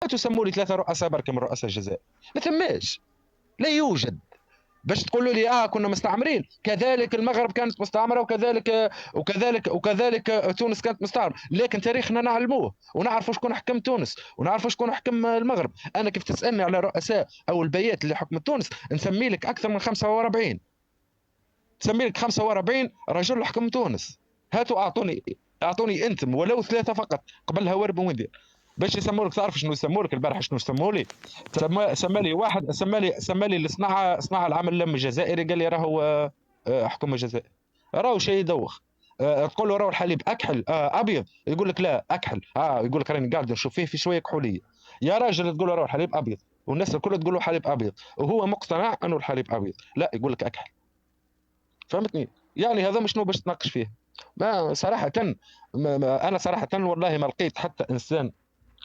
لا تسموا لي ثلاثه رؤساء برك من رؤساء الجزائر، ما ثماش، لا يوجد. باش تقولوا لي كنا مستعمرين، كذلك المغرب كانت مستعمره، وكذلك تونس كانت مستعمره، لكن تاريخنا نعلموه ونعرفوا شكون حكم تونس ونعرفوا شكون حكم المغرب. انا كيف تسالني على رؤساء او البيات اللي حكمت تونس نسمي لك اكثر من 45، نسمي لك 45 رجل حكم تونس. هاتوا اعطوني انتم ولو ثلاثه فقط، قبلها ورب ومدير باش يسموا لك. تعرف شنو يسموا لك البارح؟ شنو سموا لي؟ سمى لي واحد، سمى لي اللي صنع العمل اللم الجزائري، قال لي راهو حكم الجزائر، راهو شيء يدوخ. تقول له راهو الحليب اكحل ابيض، يقول لك لا اكحل، يقول لك راني قاعد نشوف فيه في شويه كحوليه. يا راجل تقول له راهو الحليب ابيض والناس الكل تقول له حليب ابيض وهو مقتنع انه الحليب ابيض، لا يقول لك اكحل. فهمتني؟ يعني هذا مش باش تناقش فيه. ما صراحة، أنا صراحة والله ما لقيت حتى إنسان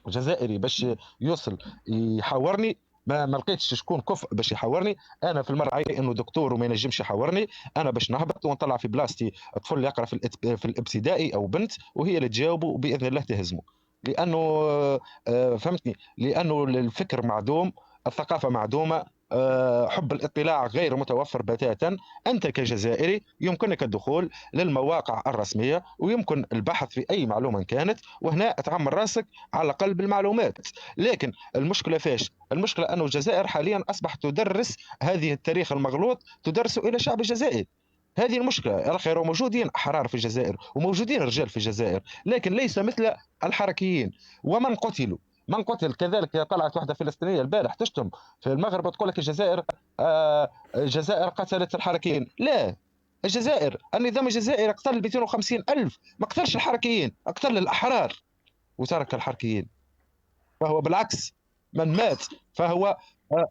جزائري باش يوصل يحاورني. ما لقيتش شكون كفء باش يحاورني. انا في المره عي انه دكتور وما ينجمش يحاورني. انا باش نهبط ونطلع في بلاصتي طفل يقرا في الابتدائي او بنت وهي اللي تجاوبه وباذن الله تهزمه. لانه فهمتني، لانه الفكر معدوم، الثقافه معدومه، حب الاطلاع غير متوفر بتاتا. انت كجزائري يمكنك الدخول للمواقع الرسميه ويمكن البحث في اي معلومه كانت، وهنا تعمر راسك على الاقل بالمعلومات. لكن المشكله فاش؟ المشكله انه الجزائر حاليا اصبحت تدرس هذه التاريخ المغلوط، تدرس الى الشعب الجزائري. هذه المشكله. الخير موجودين احرار في الجزائر وموجودين رجال في الجزائر، لكن ليس مثل الحركيين. ومن قتلوا، من قتل كذلك. طلعت واحده فلسطينيه البارح تشتم في المغرب وتقول لك الجزائر الجزائر قتلت الحركيين. لا، الجزائر، النظام الجزائري قتل 250 ألف، ما قتلش الحركيين، قتل الأحرار وترك الحركيين. فهو بالعكس، من مات فهو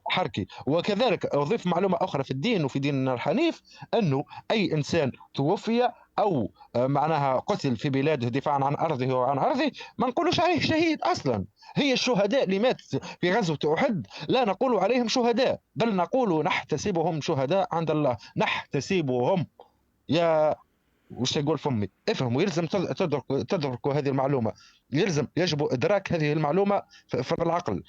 حركي. وكذلك أضيف معلومة أخرى في الدين وفي ديننا الحنيف، أنه أي إنسان توفي أو معناها قتل في بلاده دفاعا عن أرضه وعن أرضه ما نقولوش عليه شهيد أصلا. هي الشهداء اللي مات في غزوة أحد لا نقول عليهم شهداء، بل نقول نحتسبهم شهداء عند الله، نحتسبهم. يا وش يقول فمي افهموا، يلزم تدركوا هذه المعلومة، يلزم يجب إدراك هذه المعلومة في العقل.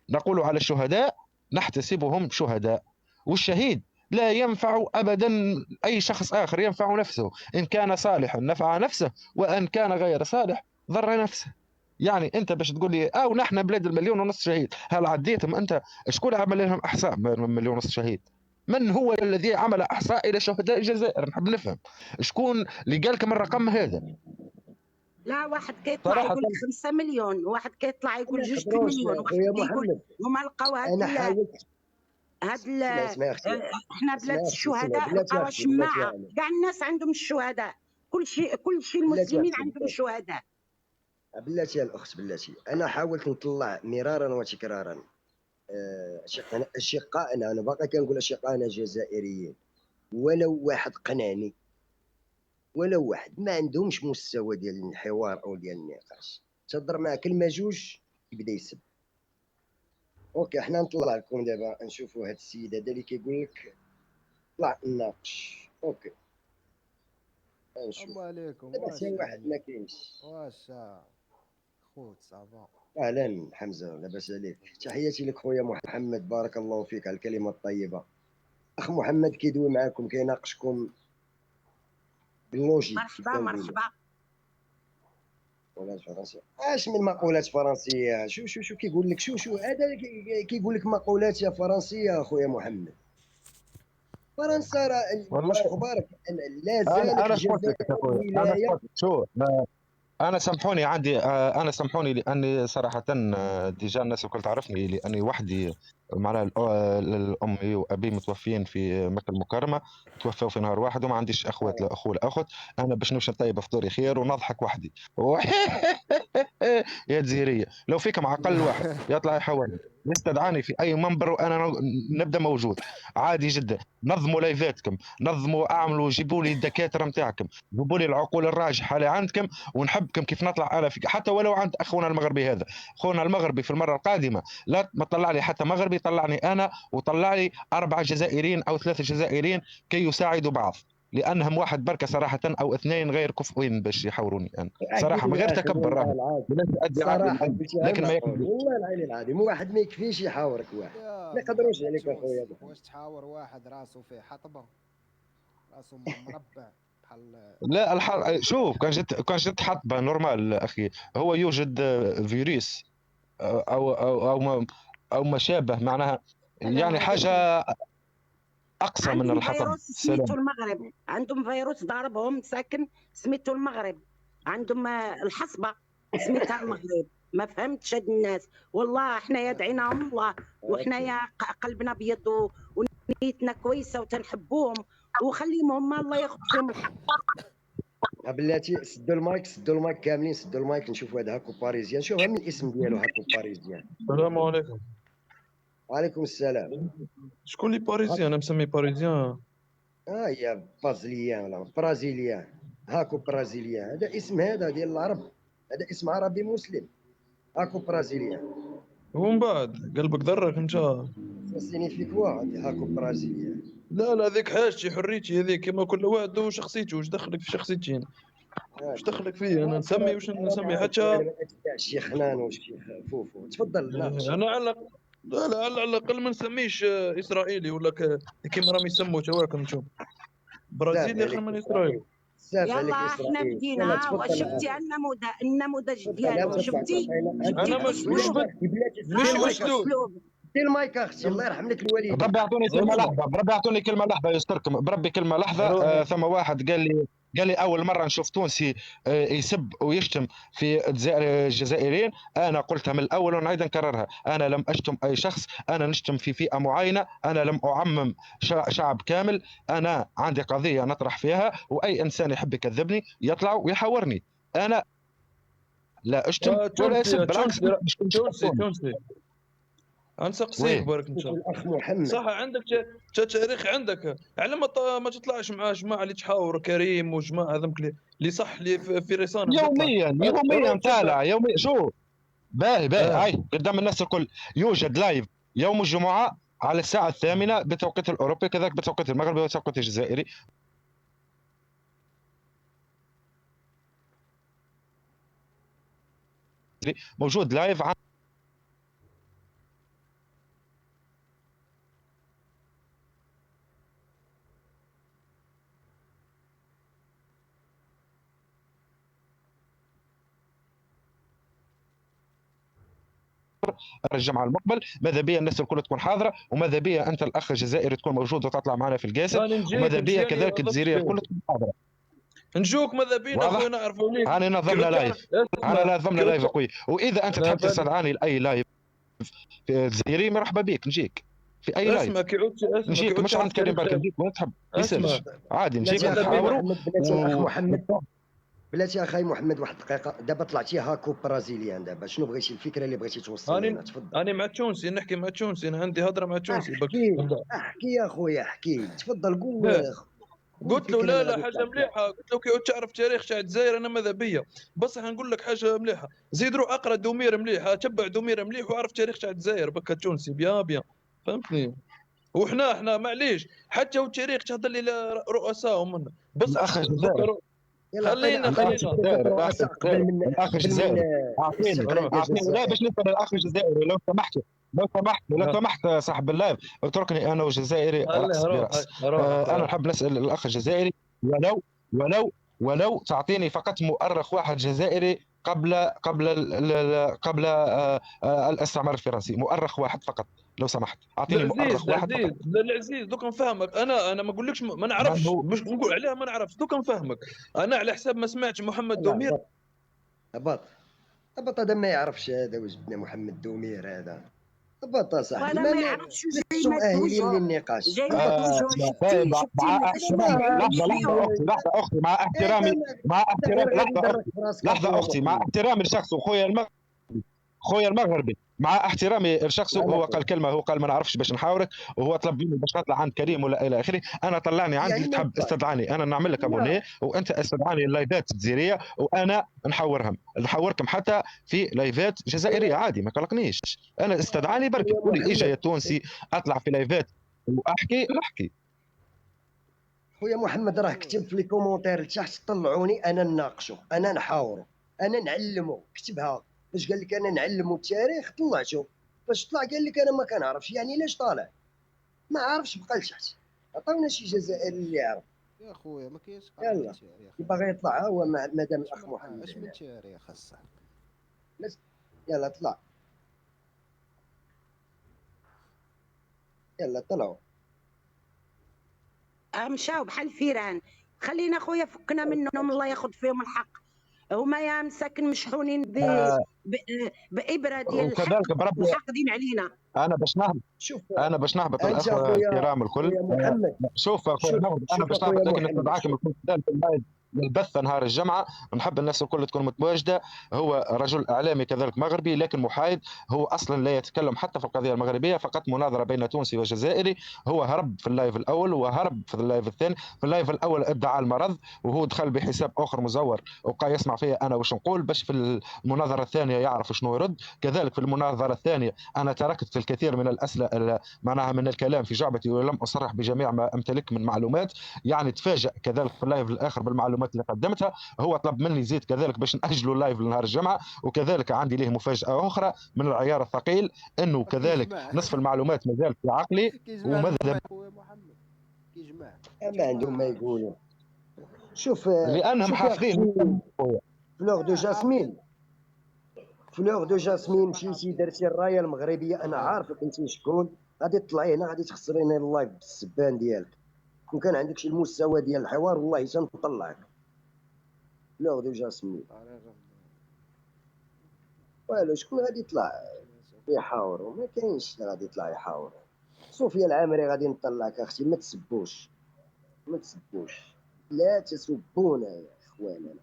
نقول على الشهداء نحتسبهم شهداء. والشهيد لا ينفع أبدا أي شخص آخر، ينفع نفسه. إن كان صالحا نفع نفسه، وإن كان غير صالح ضر نفسه. يعني انت باش تقول لي ونحن بلاد المليون ونص شهيد، هل عديتهم انت؟ شكون عمل لهم احصاء من مليون ونص شهيد؟ من هو الذي عمل احصاء الى شهداء الجزائر؟ نحب نفهم شكون اللي قال لكم الرقم هذا. لا، واحد كيطلع صراحه يقول 5 مليون، وواحد كيطلع ما يقول 2 نقدروش مليون، يا وواحد خويا يقول محمد. هما لقاو انا حاولت. اسمع اسمع يا اختي، احنا بلاد اسمع يا اختي، اسمع الشهداء، بلاتي يا لقاو اختي، بلاتي شماعه، يعني، كاع الناس عندهم الشهداء، كل شيء بلاتي يا المسلمين اختي، عندهم بلاتي، شهداء. بلاتي يا الاخت، بلاتي. انا حاولت نطلع مرارا وتكرارا اشقائنا، انا باقي كنقول اشقائنا الجزائريين، ولو واحد قنعني، ولو واحد ما عندهمش مستوى ديال الحوار او ديال النقاش. تهضر مع كلمه جوج يبدا يسب. اوكي، حنا نطلع لكم دابا نشوفوا هذا السيد هذا اللي كيقول لك طلع نناقش. اوكي نشوف. السلام عليكم، دابا حتى واش واحد ما يعني؟ كاينش. واش خوت صافا؟ اهلا حمزه، لاباس عليك؟ تحياتي لك خويا محمد، بارك الله فيك على الكلمه الطيبه. اخ محمد كيدوي معاكم كيناقشكم باللوجيك كيف مرحبا كنقولوا. مرحبا. مقولات فرنسيه، اش من مقولات فرنسيه؟ شو كيقول لك؟ شو هذا كيقول لك مقولات يا فرنسيه اخويا محمد. فرنسا راه واش والله اخبارك؟ لا انا زالت انا قلت لك الجزائر يا اخوي، انا ولايه. قلت شو انا سامحوني عندي انا سامحوني لاني صراحه ديجا الناس الكل تعرفني لاني وحدي. معناها امي وابي متوفيين في مكه المكرمه، توفوا في نهار واحد وما عنديش اخوات، لا اخو لا اخت. انا باش نمشي نطيب فطوري خير ونضحك وحدي يا جزيريه لو فيكم عقل واحد يطلع يحاورني يستدعاني في اي منبر وانا نبدا موجود عادي جدا. نظموا لايفاتكم، نظموا، اعملوا، جيبوا لي الدكاتره نتاعكم، جيبوا لي العقول الراجحه اللي عندكم، ونحبكم كيف نطلع انا فيك. حتى ولو عند اخونا المغربي هذا، اخونا المغربي في المره القادمه لا ما تطلع لي حتى مغربي، طلعني انا وطلع لي اربعه جزائريين او ثلاثه جزائريين كي يساعدوا بعض. لانهم واحد بركه صراحه او اثنين غير كفؤين باش يحاوروني انا صراحه، من أقول غير يا أخي تكبر والله راهو، العظيم ولا تأدي عادي صراحة العلم، قلتيها لكن ما معقول، يكذب. والله العلي العظيم واحد ما يكفيش يحاورك واحد، يا ما يقدروش محمد عليك اخويا. تونسي، واش تحاور واحد راسو فيه حطبه، راسو مربع بحال لا شوف، كان جت حطبه نورمال اخي، هو يوجد فيروس او ما شابه معناها، السلام يعني عليكم. حاجه اقصى من عندهم الحطب. فيروس السلام. سميتو المغرب، عندهم فيروس ضاربهم ساكن سميتو المغرب، عندهم الحصبة سميتها المغرب. ما فهمتش هاد الناس، والله احنا يدعيناهم الله، وحنا يا قلبنا ابيض ونيتنا كويسه وتنحبوهم، وخليهم هما الله ياخذ فيهم الحق. بلاتي سدوا المايك، سدوا المايك كاملين، سدوا المايك نشوفوا هذا هاكو باريزيان، شوف من الاسم ديالو هاكو باريزيان. السلام عليكم. وعليكم السلام. شكون اللي باريزيان؟ انا مسمي باريزيان. ها هي بازليان ولا برازيليان، هاكو برازيليان، هذا اسم هذا ديال العرب، هذا اسم عربي مسلم، هاكو برازيليان. ومن بعد قلبك ضرك انت؟ سا سينيفيك واحد هاكو برازيليان. لا هذيك حاجتي، حريتي هذيك، كما كل واحد وشخصيته. واش دخلك في شخصيتي انا؟ واش دخلك فيا انا؟ نسمي واش نسمي حتى الشيخ حنان والشيخ فوفو، تفضل ناقش. انا على لا على الاقل ما نسميش اسرائيلي ولا كيما راهم يسموا تواكم نشوف برازيلي خير من اسرائيل. بزاف عليك يلا احنا اسرائيل. يلا بدينا، تفضل وشفتي النموذج تفضل ديالو، تفضل شفتي انا كيف مش اسلوب مش صاير اسلوب. اسلوب. دي المايك اختي، الله يرحم لك الوالدين. بربي يعطوني كلمه لحظه، بربي يعطوني كلمه لحظه يستركم، بربي كلمه لحظه. ثم واحد قال لي اول مره نشوف تونسي يسب ويشتم في الجزائريين. انا قلتها من الاول ونعيد نكررها، انا لم اشتم اي شخص، انا نشتم في فئه معينه، انا لم اعمم شعب كامل، انا عندي قضيه نطرح فيها، واي انسان يحب يكذبني يطلع ويحاورني. انا لا اشتم ولا اسب، بالعكس تونسي غنسقسيك بارك ان شاء الله. الاخ محمد صح، عندك تاريخ عندك، على ما تطلعش مع جماعه اللي تحاور كريم وجماعه هذوك اللي صح اللي في رسانه تطلع يوميا طالع يوميا. شو باهي آه. هاي قدام الناس الكل، يوجد لايف يوم الجمعة على الساعة 8 بالتوقيت الأوروبي، كذلك بالتوقيت المغربي والتوقيت الجزائري، موجود لايف عن الجمعة المقبل. ماذا بيا الناس الكل تكون حاضرة، وماذا بيا أنت الأخ الجزائري تكون موجود وتطلع معنا في الجاسد، وماذا بيا كذلك الجزائرية الكل تكون حاضرة. نجوك ماذا بينا واضح؟ اخويا نعرفوا عليك. أنا نظمنا لايف، أنا نظمنا لايف أخوي، وإذا أنت تحب تستدعاني لأي لايف في الجزائري مرحبا بك، نجيك في أي لايف. اسمع كي عدت نجيك مش عند كريم برك، نجيك وين تحب، يسالش عادي، نجيك بلاتي نحاوروا. اخ محمد، بلاتي اخي محمد واحد الدقيقه، دابا طلعتي هاكو برازيليان، دابا شنو بغيتي الفكره اللي بغيتي توصل لنا؟ تفضل. انا مع التونسي، نحكي مع التونسي، انا عندي هضره مع التونسي. احكي يا خويا احكي، تفضل قول. قلت له لا حاجه مليحه، قلت له كي تعرف تاريخ تاع الجزائر انا ماذا بيا، بصح نقول لك حاجه مليحه، زيد روح اقرا دومير مليح، تبع دومير مليح وعرف تاريخ تاع الجزائر بكا التونسي بيان فهمتني. وحنا معليش حتى والتاريخ تهضر لي رؤساء منا، بصح الاخ الجزائري خلينا الاخ الجزائري اعطيني لا باش نسال الاخ الجزائري لو سمحت صاحب اللايف، اتركني انا والجزائري راس براس. انا نحب نسال الاخ الجزائري ولو تعطيني فقط مؤرخ واحد جزائري قبل الاستعمار الفرنسي، مؤرخ واحد فقط لو سمحت، اعطيني مؤرخ واحد فقط. لا العزيز دوك نفهمك، انا ما نقولكش ما نعرفش، مش نقول عليها ما نعرفش، دوك نفهمك. انا على حساب ما سمعتش محمد دومير. هبط هذا ما يعرفش، هذا وجدنا محمد دومير هذا هبط صاحبي، ما يعرفش زي مؤهلين للنقاش. لحظة أختي مع احترامي لحظة أختي مع احترامي لشخصه خويا المغربي، مع احترامي لشخصه، هو قال كلمه، هو قال ما نعرفش باش نحاورك، وهو طلب مني باش نطلع عند كريم ولا الى اخره. انا طلعني عندي، تحب استدعاني انا نعمل لك ابوني، وانت استدعاني اللايفات الجزائريه وانا نحوركم حتى في لايفات جزائريه عادي، ما قلقنيش. انا استدعاني بركي قولي اجا يا تونسي اطلع في لايفات واحكي نحكي. خويا محمد راه كتب في لي كومونتير لتحت، طلعوني انا نناقشو، انا نحاورو، انا نعلمو، كتبها. فاش قال لك انا نعلمو التاريخ طلعتو، فاش طلع قال لك انا ما كنعرفش، يعني علاش طالع؟ ما عارفش، بقى لتحت. عطاونا شي جزائري اللي يعرف. يا خويا ما كاينش قرايه يلا التاريخ. باغي يطلع، ها هو مادام اش الاخ من محمد اش من هنا. تاريخ الصاحبي؟ يلا طلع، يلا طلعوا. مشاو بحال الفيران. خلينا خويا فكنا منهم، الله ياخذ فيهم الحق. هما يا مساكن مشحونين ب... بابره ديال الحق وكذلك بربي وحاقدين علينا. انا باش نهبط، شوف انا باش نهبط انت الاخوه اخويا، الكرام الكل. خويا محمد، شوف اخويا شوف نهبط، انا شوف باش اخويا نهبط لكن محمد، استدعاكم شوف الكل في اللايف للبث نهار الجمعه. نحب الناس الكل تكون متواجده. هو رجل اعلامي كذلك مغربي لكن محايد، هو اصلا لا يتكلم حتى في القضيه المغربيه، فقط مناظره بين تونسي وجزائري. هو هرب في اللايف الاول وهرب في اللايف الثاني. في اللايف الاول ادعى المرض وهو دخل بحساب اخر مزور وبقى يسمع فيا انا واش نقول، باش في المناظره الثانيه يعرف شنو يرد. كذلك في المناظره الثانيه انا تركت الكثير من الاسئله معناها من الكلام في جعبتي ولم اصرح بجميع ما امتلك من معلومات. يعني تفاجأ كذلك في اللايف الاخر بالمعلومات اللي قدمتها. هو طلب مني زيد كذلك باش ناجلوا اللايف لنهار الجمعه. وكذلك عندي له مفاجاه اخرى من العيار الثقيل، انه كذلك كيجمع نصف المعلومات ما زالت في عقلي. كيجمع وماذا خويا محمد، كيجمع ما عندهم ما يقولوا. شوف لانهم شوف يا حافظين. اختي، فلور دو حافظين. جاسمين، فلور دو جاسمين، مشيتي درتي الرايه المغربيه، انا عارفك انت شكون. غادي تطلعي هنا غادي تخسريني اللايف بالسبان ديالك. كون كان عندك شي المستوى ديال الحوار والله تنطلعك. فلور دو جاسمين والو، شكون غادي يطلع يحاوروا؟ ما كاينش اللي غادي يطلع يحاور. صوفيا العامري غادي نطلعك اختي، ما تسبوش، ما تسبوش، لا تسبونا يا اخواننا.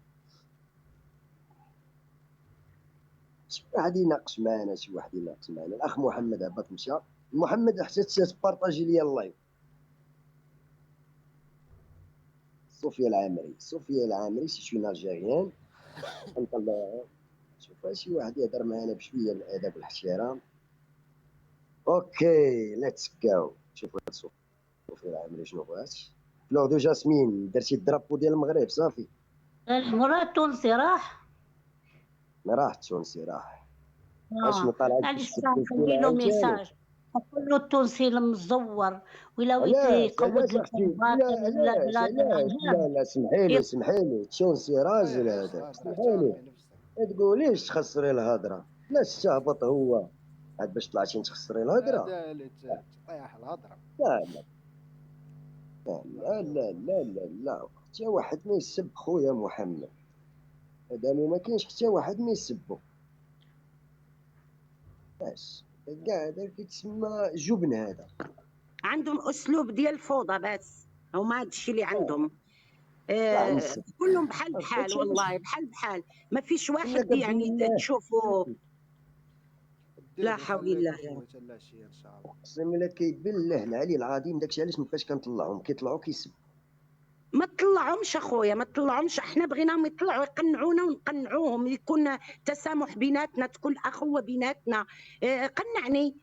شي واحد يناقش معنا، شي واحد يناقش معنا. الاخ محمد هبط مشى. محمد حتى تبارطاجي لي اللايف. صوفيا العامري، صوفيا العامري سي اون الجيريان. نطلع شوف شي واحد يهضر معنا بشويه الادب والاحترام. اوكي ليتس جو. شوفوا صوفيا العامري شنو بغات. فلور دو جاسمين، درتي الدرابو ديال المغرب صافي. المراه التونسي راح راه التونسي راه. اشنو طالع معليش تسب فينا خلي له عاوتاني؟ ميساج قول له التونسي المزور ولا ويتري علاش يقود اختي؟ الكربات لا ولا علاش علاش؟ لا لا سمحي لي سمحي لي، التونسي راجل طيح هذاك، الهضره، سمحي لي. احترمي نفسك. ما تقوليش تخسري الهضره، لا تستهبط هو عاد باش طلعتي تخسري الهضره. هذا اللي طيح الهضره. لا لا لا لا لا لا لا، حتى واحد ما يسب خويا محمد، هذا ما كاينش حتى واحد ما يسبو. باش كاع هذا كيتسمى جبن. هذا عندهم اسلوب ديال الفوضى بس، هما هذا الشيء اللي عندهم. طلع نسب. كلهم بحال بحال والله، بحال بحال، ما فيش واحد يعني تشوفوا. لا حول الله يا رب. ان شاء الله. اقسم بالله كيبان العلي العظيم داكشي علاش مابقاش كنطلعهم، كيطلعوا كيسب. ما تطلعهمش اخويا، ما تطلعهمش، احنا بغيناهم يطلعوا يقنعونا ونقنعوهم، يكون تسامح بيناتنا، تكون اخوه بيناتنا. قنعني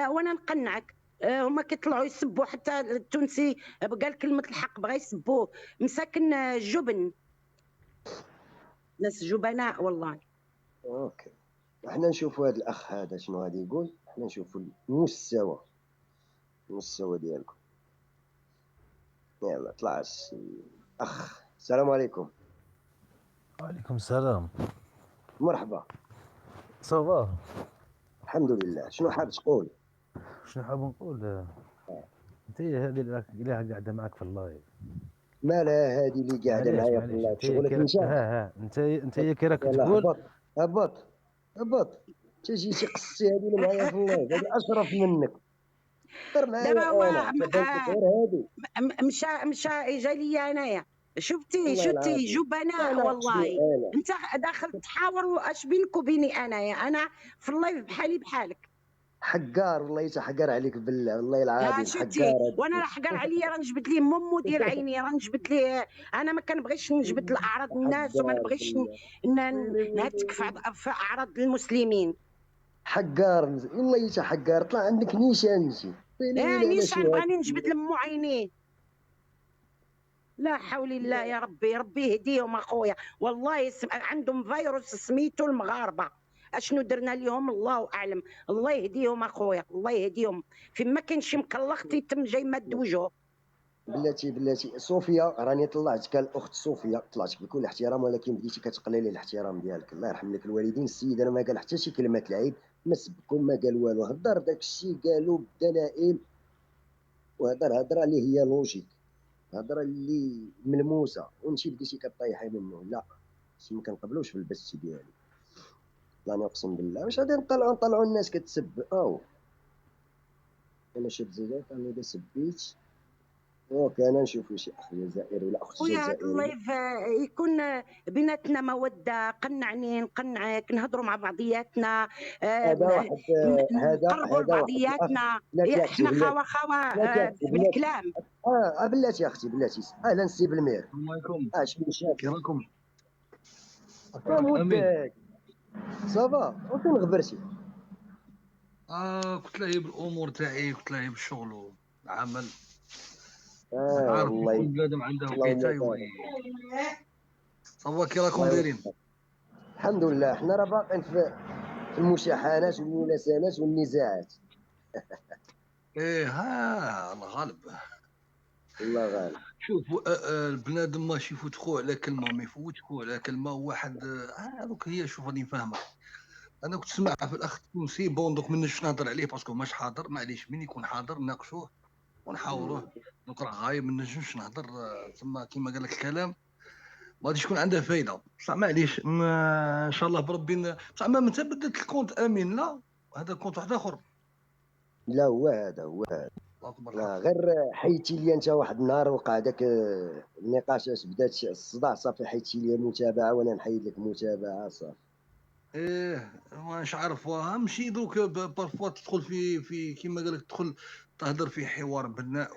وانا نقنعك. هما كيطلعوا يسبوا، حتى التونسي قال كلمه الحق بغا يسبوه. مساكن جبن، ناس جبناء والله. اوكي احنا نشوفوا هذا الاخ هذا شنو غادي يقول، احنا نشوفوا المستوى ديالكم. يلا طلع اخ. السلام عليكم. وعليكم السلام. مرحبا. صافا الحمد لله. شنو حاب تقول؟ شنو حاب نقول؟ انت هذه اللي قاعده معك في اللايف، مالها هذه اللي قاعده معايا في اللايف؟ شغلك انت. انت كي راك تقول. هبط انت جيتي قصتي هذه اللي معايا في اللايف، هذه اشرف منك. دار معايا دابا هو هذه. مشى جا ليا انايا. شفتي جبناء والله. انت داخل تحاور، واش بينك وبيني انايا؟ انا في اللايف بحالي بحالك. حقار والله، حقار عليك بالله والله العظيم. شفتي وانا راه حقار عليا، راه نجبد ليه ممو ديال عيني، راه نجبد ليه. انا ما كنبغيش نجبد الاعراض الناس، وما نبغيش نهتك في اعراض المسلمين. حقار والله حقار. طلع عندك نيشان انت. نيشان بغاني نجبد لمو عينيه. لا حول الله يا ربي، ربي يهديهم اخويا. والله عندهم فيروس سميته المغاربه، اشنو درنا لهم الله اعلم. الله يهديهم اخويا، الله يهديهم. فين ما كان شي مكلخ يتم جاي مد وجهه. بلاتي صوفيا، راني طلعتك الاخت صوفيا، طلعتك بكل احترام، ولكن بديتي كتقللي الاحترام ديالك. الله يرحم لك الوالدين. السيد انا ما قال حتى شي كلمه العيب، ما سبكم ما قال والو، هضر داك الشيء قالوا بالدلائل، وهضر هضره اللي هي لوجيك، هضره اللي ملموسه، وانت بديتي كطيحي منه. لا شي ما كنقبلوش في البث ديالي. والله اقسم بالله واش غادي نطلعوا الناس كتسب. انا شاد زيدات انا اذا سبيت كان نشوفوا شي اخ جزائري ولا اخت خويا هذا جزائريه. اللايف يكون بيناتنا موده، قنعني نقنعك، نهضروا مع بعضياتنا، هذا واحد نقربوا هذا واحد الاخ. لبعضياتنا. بلاتي اختي احنا بلاتي خوا بالكلام. بلاتي اختي بلاتي. اهلا سي بالمير. السلام عليكم، شنو شاف؟ كي راكم؟ امين. مودك صافا وفين غبرتي؟ كنت لاهي بالامور تاعي، كنت لاهي بالشغل والعمل. عارف والله كل بنادم عنده الله وقيته يبارك. صافا كي راكم دايرين؟ الحمد لله حنا راه باقيين في المشاحنات والملاسمات والنزاعات. ها الله غالب. الله غالب. شوف البنادم ماشي يفوت خوه على كلمه، ما يفوتش خوه على كلمه. واحد هذوك هي. شوف راني نفهمك. انا كنت سمعها في الاخ التونسي. بون دوك منش نهضر عليه باسكو ماش حاضر، معليش من يكون حاضر ناقشوه ونحاوروه. دوك راه غايب ما نجمش نهضر تما كيما قال لك الكلام ما غاديش يكون عندها فايده. بصح معليش ان شاء الله بربي. بصح ما انت بدلت الكونت امين؟ لا هذا كونت واحد اخر. لا هو هذا الله اكبر. لا غير حيتي لي انت واحد النهار وقع داك النقاشات، بدات الصداع، صافي حيتي لي متابعه وانا نحيد لك متابعه صافي. واش عارف ماشي دروك بارفوا تدخل في كيما قال لك، تدخل تهضر في حوار بناء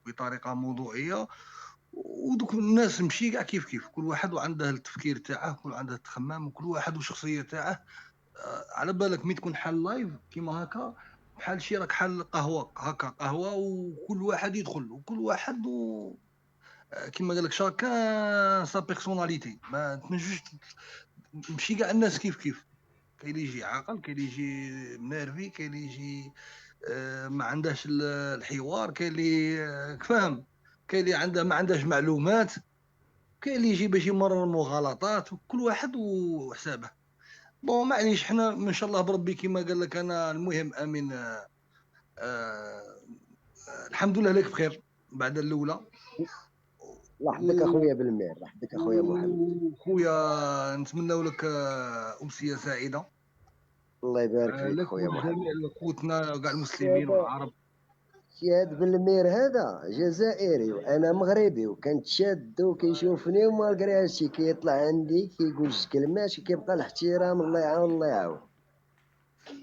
وبطريقه موضوعيه، ودوك الناس مشي كاع كيف كل واحد وعنده التفكير تاعه، كل عنده التخمام، وكل واحد والشخصيه تاعه. على بالك مي تكون حال لايف كيما هكا، بحال شي راك حال قهوه هكا، قهوه وكل واحد يدخل وكل واحد كيما قال لك شاكان سا بيرسوناليتي. ما تنجمش مشي كاع الناس كيف كاين اللي يجي عاقل، كاين اللي يجي منرفي، كاين اللي يجي ما عندهش الحوار، كاين اللي فاهم، كاين اللي عنده ما عندهش معلومات، كاين اللي يجي باش يمرر مغالطات، وكل واحد وحسابه. بون معليش حنا ان شاء الله بربي كيما قال لك. انا المهم امين الحمد لله لك بخير بعد الاولى. الله يحفظك اخويا بالمير، الله يحفظك اخويا محمد. خويا نتمنوا لك امسيه سعيده. الله يبارك فيك لك خويا محمد. ولجميع خوتنا وكاع المسلمين والعرب. شاد بالمير هذا جزائري وانا مغربي، وكان شاد وكيشوفني ومالغري هادشي كيطلع عندي كيقول شي كلمات وكيبقى الاحترام. الله يعاون الله يعاون.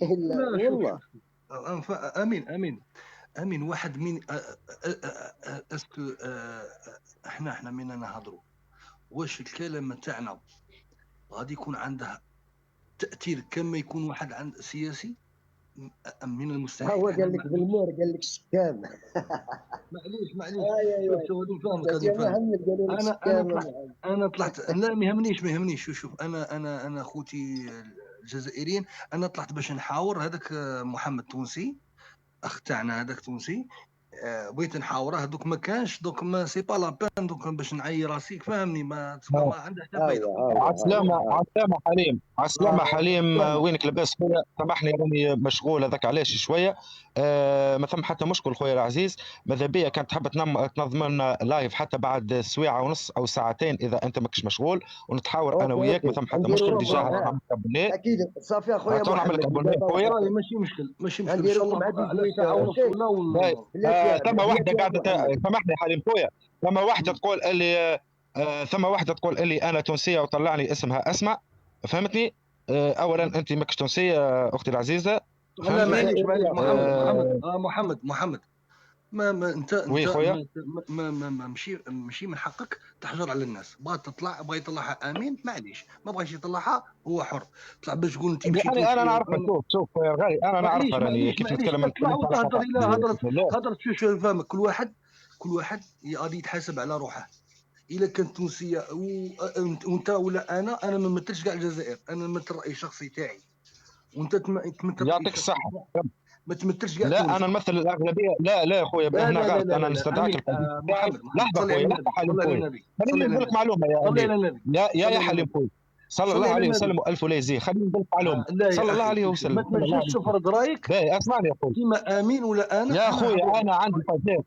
لا والله امين واحد من اسكو احنا من نهضروا، واش الكلام تاعنا غادي يكون عنده تاثير كما يكون واحد عند سياسي من المستحيل. هو قال لك بالمير، قال لك شكام. معليش شوف غادي نفهمك. انا طلعت لا ما يهمنيش شوف انا خوتي الجزائريين، انا طلعت باش نحاور هذاك محمد تونسي، اخ تاعنا هذاك تونسي. بغيت نحاوره دوك ما كانش، دوك ما سي با لا بان، دوك باش نعي راسي فهمني، ما عنده حتى فايده. عسلامة حليم، عسلامة حليم. وينك لاباس خويا؟ سامحني راني مشغول هذاك علاش شويه. ما ثم حتى مشكل خويا العزيز. ماذا بيا كانت تحب تنظم لنا لايف حتى بعد سويعه ونص او ساعتين اذا انت ماكش مشغول، ونتحاور انا وياك. ما ثم حتى مشكل. ديجا اكيد صافي اخويا محمد. خويا ماشي مشكل ان شاء الله على ساعه ونص ولا ثم واحده قاعده سامحني حليم خويا، ثم واحده تقول اللي انا تونسيه وطلعني اسمها اسماء، فهمتني؟ اولا انت ماكش تونسيه اختي العزيزه. معليش محمد ما انت ماشي من حقك تحجر على الناس. بغات تطلع بغى يطلعها امين، معليش ما بغاش يطلعها هو حر. طلع باش تقول انت مشيت يعني انا نعرفها. شوف يا غالي انا نعرفها راني كيف نتكلم. هضرت شو فاهمك. كل واحد كل واحد غادي يتحاسب على روحه. الا كانت تونسيه وانت ولا انا ما نمثلش كاع الجزائر، انا نمثل الراي الشخصي تاعي، وانت تمثل الراي يعطيك الشخصي الصحه. تاعك، ما تمثلش كاع لا تونس. انا نمثل الاغلبيه. لا يا خويا لا هنا لا لا غلط. لا انا لا, لا. نستدعاك امين الحديث بتاعي. محمد لحظه صلي على خويا، النبي، لحظه حليم صلي على خويا، النبي، خليني صلي على نقول لك النبي، معلومه يا صلي امير. على النبي، يا صلي على حليم النبي، خويا، صلى صلي الله على عليه النبي. وسلم والف ولا يزيد. خليني نقول لك معلومه. لا يا صلى الله اخي عليه شوف، وسلم، ما صلى الله تنجمش عليه وسلم. تفرض رايك باهي اسمعني يا خويا. كيما امين ولا يا انا خويا هضر. انا عندي باجيت.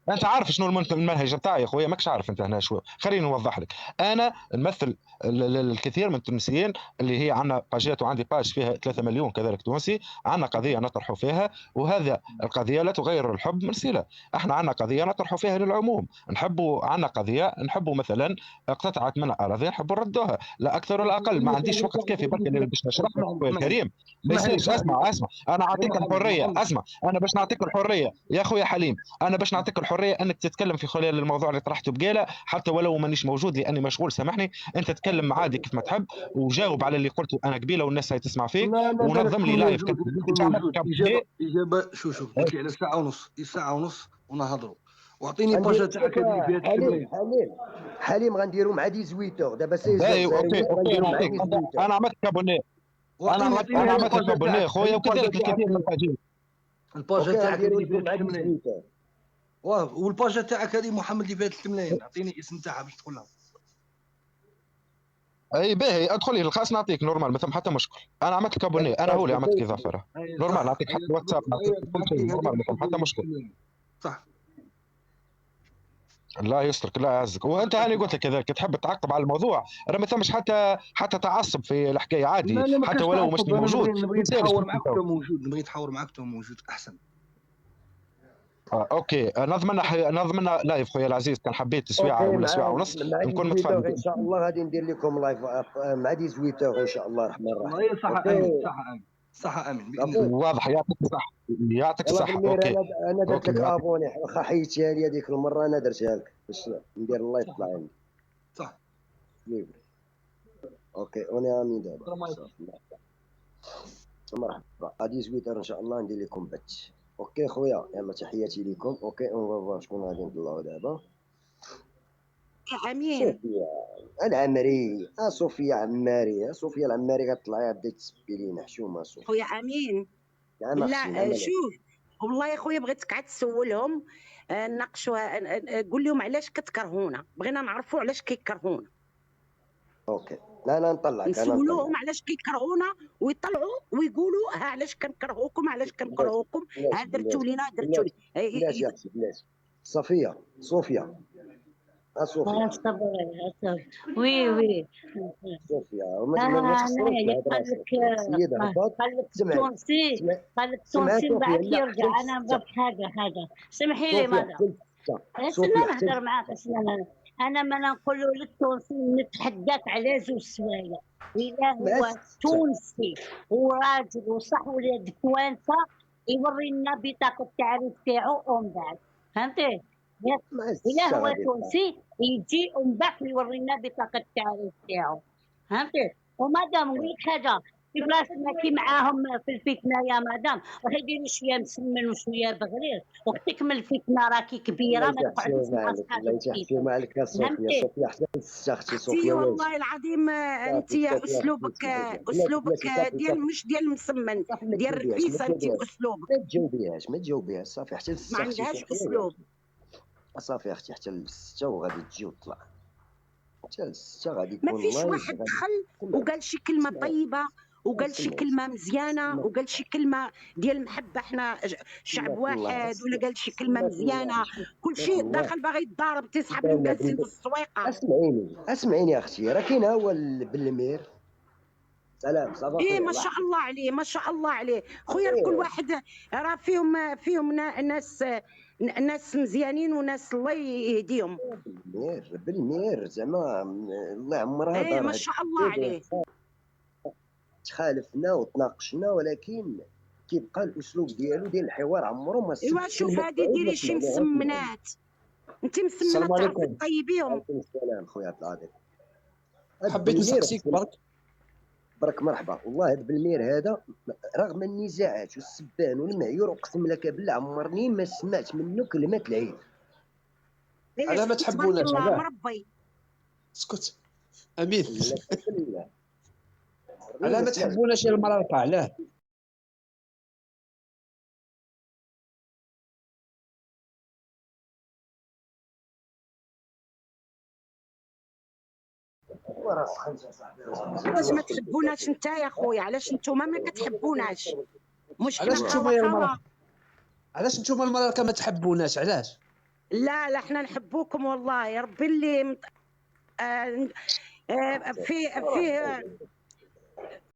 انت عارف شنو المنهج بتاعي يا خويا؟ ماكش عارف انت هنا شو. خليني نوضح لك. انا نمثل الكثير من التونسيين اللي هي عندنا باجات، وعندي باج فيها 3 مليون كذلك تونسي. عندنا قضيه نطرحوا فيها، وهذا القضيه لا تغير الحب من صله. احنا عندنا قضيه نطرحوا فيها للعموم. نحبوا عندنا قضيه نحبوا مثلا اقتطعت من اراضي نحبوا نردوها، لا اكثر ولا اقل. ما عنديش وقت كافي برك اللي باش نشرح لك اخويا الكريم. ما يصيرش. اسمع انا اعطيك الحريه. اسمع انا باش نعطيك الحريه يا اخويا حليم. انا باش نعطيك الحريه انك تتكلم في خلال الموضوع اللي طرحته بقاله، حتى ولو مانيش موجود لاني مشغول. سامحني. انت تتكلم عادي كيف ما تحب، وجاوب على اللي قلته انا قبيله والناس هاي تسمع فيك. لا ونظم لي تكون لايف موجود، كذا. تكون موجود. اجابه شوف قلت لي على ساعه ونص، ساعه ونص ونهضروا، واعطيني باجا تاعك هذه فيها حليم التمرين. حليم غنديروا مع 18 دابا سي باهي الجزائريين اوكي غنديروا مع نعطيك. 18. انا عملتك ابوني. واعطيني انا هذه عملتك الباجا ابوني تاعك، خويا، وكذلك تاعك الكثير من الحاجات. الباجا اوكي تاعك غنديروا اللي فيها لكم مع التمرين. 18. والباجا تاعك هذه محمد اللي فيها التمرين، اعطيني الاسم تاعها باش تدخلها. اي باهي ادخل لي الخاص نعطيك نورمال، ما ثم حتى مشكل. انا عملت لك ابوني، انا هو اللي عملت لك اضافه. نورمال نعطيك حتى واتساب، نعطيك كل شيء نورمال، ما ثم حتى مشكل. صح. الله يسترك، الله يعزك. وانت هاني قلت لك كذلك تحب تعقب على الموضوع، راه ما ثمش حتى تعصب في الحكايه عادي، لا ما حتى كاش ولو مش تعصب، انا موجود. نبغي نتحاور معك وانت موجود، نبغي نتحاور معك وانت موجود احسن. اوكي نضمن لايف خويا العزيز. كان حبيت سويعه ولا سويعه ونص مع نكون 18 متفاهم. ان شاء الله غادي ندير لكم لايف مع 18 ان شاء الله الرحمن الرحيم. والله صح امين، صح امين، صح امين باذن الله. واضح. يعطيك الصحه، يعطيك يلا الصحه. بالمير اوكي انا درت لك اوكي ابوني، واخا حيدتيها لي هذيك المره انا درتها لك باش ندير اللايف طلع عندي. صح. اوكي اوني امين دابا. مرحبا. غادي 18 ان شاء الله ندير لكم بث. اوكي خويا، يلا تحياتي لكم. اوكي اون فوا شكون غادي نطلعوا دابا؟ يا امين صوفيا العمري. صوفيا عماري. صوفيا العماري كطلعي بدات تسبي لينا حشومه صوفيا. خويا امين نعم لا شوف والله يا خويا بغيتك عاد تسولهم ناقشوا قول لهم علاش كتكرهونا، بغينا نعرفوا علاش كيكرهونا. اوكي لا نطلعك. نسولوهم علاش كيكرهونا ويطلعوا ويقولوا ها علاش كنكرهوكم، علاش كنكرهوكم، ها درتوا لينا درتوا لي. بلاش صوفيا صوفيا. وي صوفيا قال لك تونسي بعد يرجع. انا نضرب حاجه سمحي لي مدام، استنى نهضر معاك. انا ما نقول للتونسي نتحداك على زوج سوايع. الا هو تونسي وراجل وصح ولاد كوانسه يوري لنا بطاقه التعريف تاعو ومن بعد فهمتي. الا هو تونسي يجي ومن بعد يوري لنا بطاقه التعريف تاعو فهمتي. ومادام نقول لك حاجه في بلاصتنا كي معاهم في الفتنه يا مدام راح يديروا شويه مسمن وشويه بغرير وتكمل الفتنه راكي كبيره. ما تقعدوش مع اصحاب الفتنه. معلك يا صوفيا حتى اختي صوفيا. والله العظيم انت اسلوبك ديال مش ديال المسمن ديال الركيسه. انت اسلوبك ما تجاوبيهاش صافي حتى ما عندهاش اسلوب. صافي اختي حتى ل6 وغادي تجي وتطلع. حتى ل6 غادي يكون. ما فيش واحد دخل وقال شي كلمه طيبه وقال شي كلمه مزيانه وقال شي كلمه ديال المحبه احنا شعب واحد، ولا قال شي كلمه مزيانه. كل شيء داخل باغي يتضارب تيسحب الجالسين في السويقه. اسمعيني يا اختي، راه كاين هو بالمير. سلام صافي. ما شاء الله عليه ما شاء الله عليه خويا. كل واحد راه فيهم ناس مزيانين وناس الله يهديهم. بالمير زعما الله عمرها ما شاء الله عليه. تخالفنا وتناقشنا ولكن كيبقى الاسلوب ديالو ديال الحوار عمره ما ايوا شوف هادي ديري شي مسمنات. انت مسمنات تعرفي طيبيهم. السلام خويا العظيم. حبيت نسقسيك برك مرحبا. والله هذا بالمير هذا رغم النزاعات والسبان والمعيور اقسم لك بالله عمرني ما سمعت منه كلمه العيب. على ما تحبوناش الله علاه مربي. اسكت امين لا على ما تحبوناش يا المرارقه علاه علاش ما تحبوناش انت يا خويا؟ علاش نتوما ما كتحبوناش؟ مش حنا علاش نتوما يا خوا. المرارقه علاش نتوما المرارقه ما تحبوناش علاش لا حنا نحبوكم والله يا ربي اللي فيه